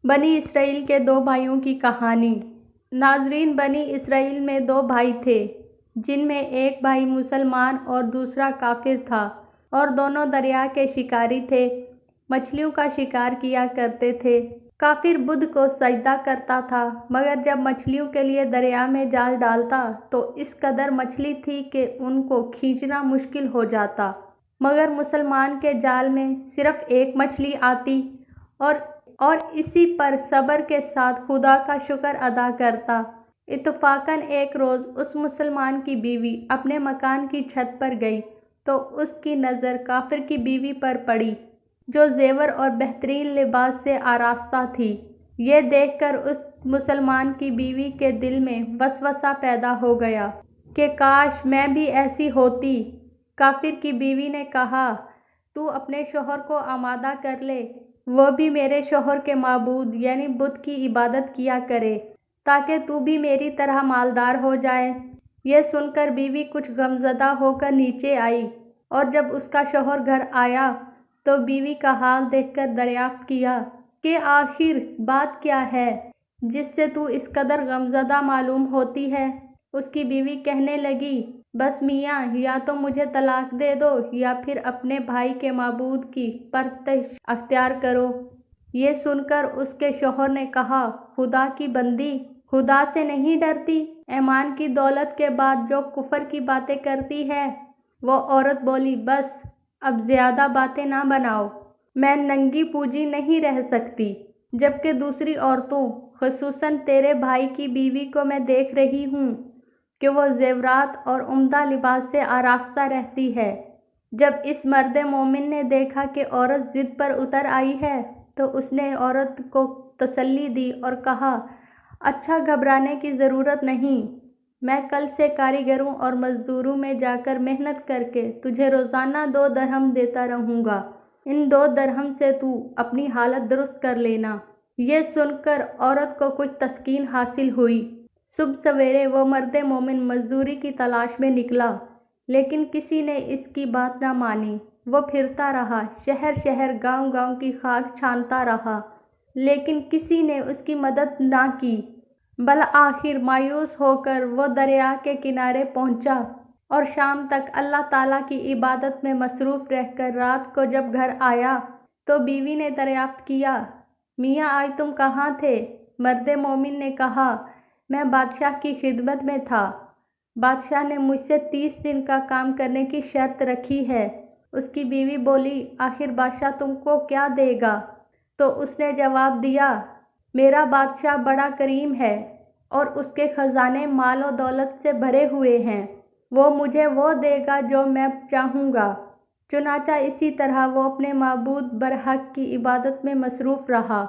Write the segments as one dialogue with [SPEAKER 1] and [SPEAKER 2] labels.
[SPEAKER 1] بنی اسرائیل کے دو بھائیوں کی کہانی۔ ناظرین، بنی اسرائیل میں دو بھائی تھے جن میں ایک بھائی مسلمان اور دوسرا کافر تھا، اور دونوں دریا کے شکاری تھے، مچھلیوں کا شکار کیا کرتے تھے۔ کافر بدھ کو سجدہ کرتا تھا، مگر جب مچھلیوں کے لیے دریا میں جال ڈالتا تو اس قدر مچھلی تھی کہ ان کو کھینچنا مشکل ہو جاتا، مگر مسلمان کے جال میں صرف ایک مچھلی آتی اور اسی پر صبر کے ساتھ خدا کا شکر ادا کرتا۔ اتفاقاً ایک روز اس مسلمان کی بیوی اپنے مکان کی چھت پر گئی تو اس کی نظر کافر کی بیوی پر پڑی جو زیور اور بہترین لباس سے آراستہ تھی۔ یہ دیکھ کر اس مسلمان کی بیوی کے دل میں وسوسہ پیدا ہو گیا کہ کاش میں بھی ایسی ہوتی۔ کافر کی بیوی نے کہا، تو اپنے شوہر کو آمادہ کر لے، وہ بھی میرے شوہر کے معبود یعنی بت کی عبادت کیا کرے تاکہ تو بھی میری طرح مالدار ہو جائے۔ یہ سن کر بیوی کچھ غمزدہ ہو کر نیچے آئی، اور جب اس کا شوہر گھر آیا تو بیوی کا حال دیکھ کر دریافت کیا کہ آخر بات کیا ہے جس سے تو اس قدر غمزدہ معلوم ہوتی ہے۔ اس کی بیوی کہنے لگی، بس میاں، یا تو مجھے طلاق دے دو یا پھر اپنے بھائی کے معبود کی پرستش اختیار کرو۔ یہ سن کر اس کے شوہر نے کہا، خدا کی بندی، خدا سے نہیں ڈرتی؟ ایمان کی دولت کے بعد جو کفر کی باتیں کرتی ہے۔ وہ عورت بولی، بس اب زیادہ باتیں نہ بناؤ، میں ننگی پوجی نہیں رہ سکتی، جبکہ دوسری عورتوں خصوصاً تیرے بھائی کی بیوی کو میں دیکھ رہی ہوں کہ وہ زیورات اور عمدہ لباس سے آراستہ رہتی ہے۔ جب اس مرد مومن نے دیکھا کہ عورت ضد پر اتر آئی ہے تو اس نے عورت کو تسلی دی اور کہا، اچھا، گھبرانے کی ضرورت نہیں، میں کل سے کاریگروں اور مزدوروں میں جا کر محنت کر کے تجھے روزانہ 2 درہم دیتا رہوں گا، ان 2 درہم سے تو اپنی حالت درست کر لینا۔ یہ سن کر عورت کو کچھ تسکین حاصل ہوئی۔ صبح سویرے وہ مرد مومن مزدوری کی تلاش میں نکلا، لیکن کسی نے اس کی بات نہ مانی۔ وہ پھرتا رہا، شہر شہر، گاؤں گاؤں کی خاک چھانتا رہا، لیکن کسی نے اس کی مدد نہ کی۔ بالآخر مایوس ہو کر وہ دریا کے کنارے پہنچا اور شام تک اللہ تعالیٰ کی عبادت میں مصروف رہ کر رات کو جب گھر آیا تو بیوی نے دریافت کیا، میاں آج تم کہاں تھے؟ مرد مومن نے کہا، میں بادشاہ کی خدمت میں تھا، بادشاہ نے مجھ سے 30 دن کا کام کرنے کی شرط رکھی ہے۔ اس کی بیوی بولی، آخر بادشاہ تم کو کیا دے گا؟ تو اس نے جواب دیا، میرا بادشاہ بڑا کریم ہے اور اس کے خزانے مال و دولت سے بھرے ہوئے ہیں، وہ مجھے وہ دے گا جو میں چاہوں گا۔ چنانچہ اسی طرح وہ اپنے معبود برحق کی عبادت میں مصروف رہا۔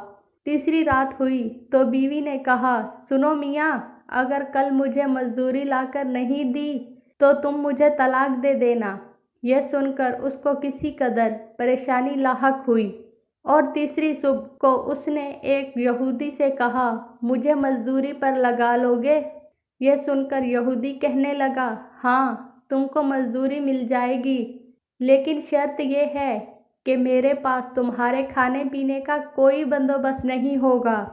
[SPEAKER 1] تیسری رات ہوئی تو بیوی نے کہا، سنو میاں، اگر کل مجھے مزدوری لا کر نہیں دی تو تم مجھے طلاق دے دینا۔ یہ سن کر اس کو کسی قدر پریشانی لاحق ہوئی، اور تیسری صبح کو اس نے ایک یہودی سے کہا، مجھے مزدوری پر لگا لو گے؟ یہ سن کر یہودی کہنے لگا، ہاں، تم کو مزدوری مل جائے گی، لیکن شرط یہ ہے کہ میرے پاس تمہارے کھانے پینے کا کوئی بندوبست نہیں ہوگا۔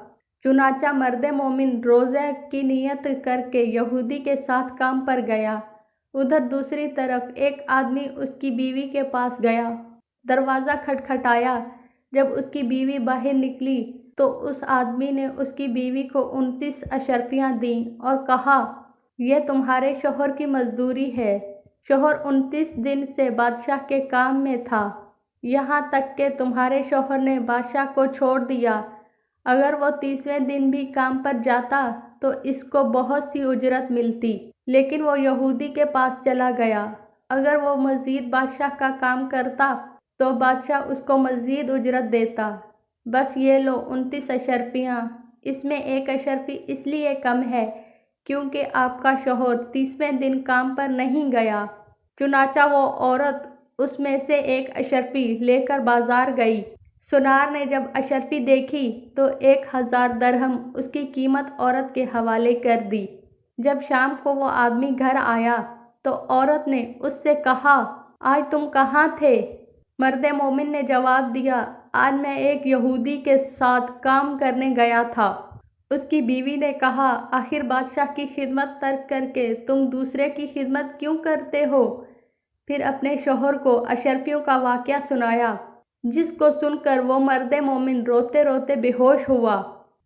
[SPEAKER 1] چنانچہ مرد مومن روزے کی نیت کر کے یہودی کے ساتھ کام پر گیا۔ ادھر دوسری طرف ایک آدمی اس کی بیوی کے پاس گیا، دروازہ کھٹکھٹایا۔ جب اس کی بیوی باہر نکلی تو اس آدمی نے اس کی بیوی کو 29 اشرفیاں دیں اور کہا، یہ تمہارے شوہر کی مزدوری ہے۔ شوہر 29 دن سے بادشاہ کے کام میں تھا، یہاں تک کہ تمہارے شوہر نے بادشاہ کو چھوڑ دیا۔ اگر وہ 30ویں دن بھی کام پر جاتا تو اس کو بہت سی اجرت ملتی، لیکن وہ یہودی کے پاس چلا گیا۔ اگر وہ مزید بادشاہ کا کام کرتا تو بادشاہ اس کو مزید اجرت دیتا۔ بس یہ لو 29 اشرفیاں، اس میں 1 اشرفی اس لیے کم ہے کیونکہ آپ کا شوہر 30ویں دن کام پر نہیں گیا۔ چنانچہ وہ عورت اس میں سے 1 اشرفی لے کر بازار گئی۔ سنار نے جب اشرفی دیکھی تو 1000 درہم اس کی قیمت عورت کے حوالے کر دی۔ جب شام کو وہ آدمی گھر آیا تو عورت نے اس سے کہا، آج تم کہاں تھے؟ مرد مومن نے جواب دیا، آج میں ایک یہودی کے ساتھ کام کرنے گیا تھا۔ اس کی بیوی نے کہا، آخر بادشاہ کی خدمت ترک کر کے تم دوسرے کی خدمت کیوں کرتے ہو؟ پھر اپنے شوہر کو اشرفیوں کا واقعہ سنایا، جس کو سن کر وہ مرد مومن روتے روتے بے ہوش ہوا،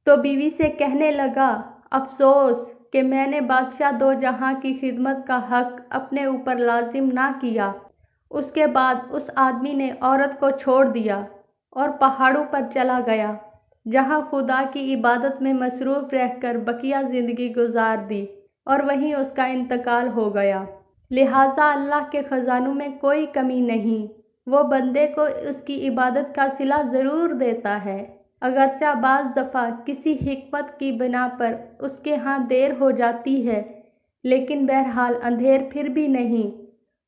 [SPEAKER 1] تو بیوی سے کہنے لگا، افسوس کہ میں نے بادشاہ دو جہاں کی خدمت کا حق اپنے اوپر لازم نہ کیا۔ اس کے بعد اس آدمی نے عورت کو چھوڑ دیا اور پہاڑوں پر چلا گیا، جہاں خدا کی عبادت میں مصروف رہ کر بقیہ زندگی گزار دی، اور وہیں اس کا انتقال ہو گیا۔ لہٰذا اللہ کے خزانوں میں کوئی کمی نہیں، وہ بندے کو اس کی عبادت کا صلہ ضرور دیتا ہے، اگرچہ بعض دفعہ کسی حکمت کی بنا پر اس کے ہاں دیر ہو جاتی ہے، لیکن بہرحال اندھیر پھر بھی نہیں،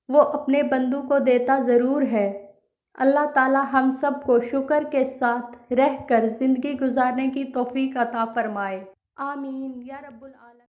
[SPEAKER 1] وہ اپنے بندوں کو دیتا ضرور ہے۔ اللہ تعالی ہم سب کو شکر کے ساتھ رہ کر زندگی گزارنے کی توفیق عطا فرمائے۔ آمین یا رب العالمین۔